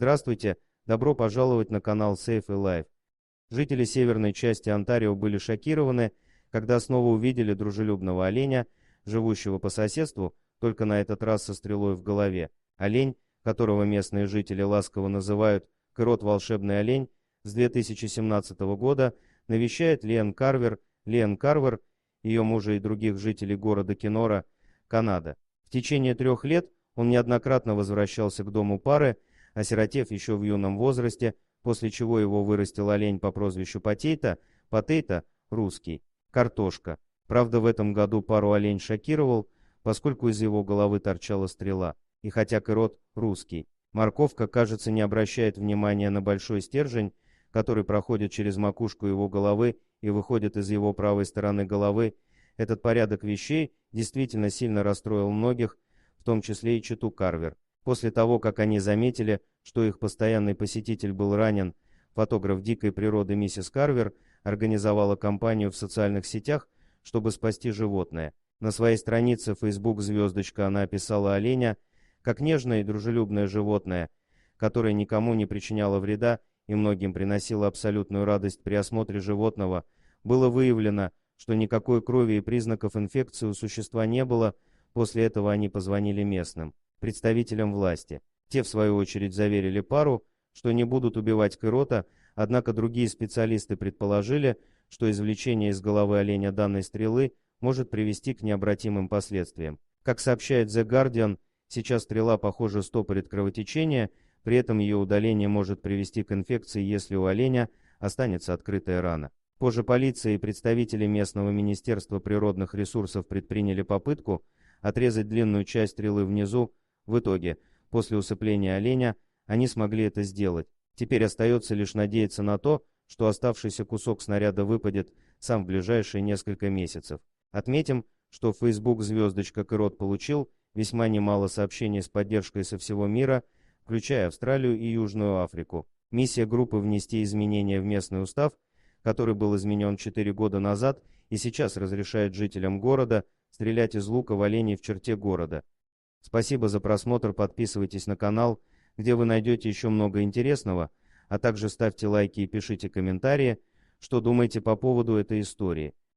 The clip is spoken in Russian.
Здравствуйте, добро пожаловать на канал Safe Life. Жители северной части Онтарио были шокированы, когда снова увидели дружелюбного оленя, живущего по соседству, только на этот раз со стрелой в голове. Олень, которого местные жители ласково называют «Кэрот волшебный олень», с 2017 года навещает Лиэн Карвер, ее мужа и других жителей города Кенора, Канада. В течение 3 лет он неоднократно возвращался к дому пары, осиротев еще в юном возрасте, после чего его вырастил олень по прозвищу Потейто, русский, картошка. Правда, в этом году пару олень шокировал, поскольку из его головы торчала стрела. И хотя Кэрот русский, морковка, кажется, не обращает внимания на большой стержень, который проходит через макушку его головы и выходит из его правой стороны головы, этот порядок вещей действительно сильно расстроил многих, в том числе и читу Карвер. После того, как они заметили, что их постоянный посетитель был ранен, фотограф дикой природы миссис Карвер организовала кампанию в социальных сетях, чтобы спасти животное. На своей странице Facebook звездочка она описала оленя как нежное и дружелюбное животное, которое никому не причиняло вреда и многим приносило абсолютную радость при осмотре животного. Было выявлено, что никакой крови и признаков инфекции у существа не было. После этого они позвонили местным представителям власти. Те, в свою очередь, заверили пару, что не будут убивать Кэрота, однако другие специалисты предположили, что извлечение из головы оленя данной стрелы может привести к необратимым последствиям. Как сообщает The Guardian, сейчас стрела, похоже, стопорит кровотечение, при этом ее удаление может привести к инфекции, если у оленя останется открытая рана. Позже полиция и представители местного министерства природных ресурсов предприняли попытку отрезать длинную часть стрелы внизу. В итоге, после усыпления оленя, они смогли это сделать. Теперь остается лишь надеяться на то, что оставшийся кусок снаряда выпадет сам в ближайшие несколько месяцев. Отметим, что в Facebook звездочка Кэрот получил весьма немало сообщений с поддержкой со всего мира, включая Австралию и Южную Африку. Миссия группы внести изменения в местный устав, который был изменен 4 года назад и сейчас разрешает жителям города стрелять из лука в оленей в черте города. Спасибо за просмотр, подписывайтесь на канал, где вы найдете еще много интересного, а также ставьте лайки и пишите комментарии, что думаете по поводу этой истории.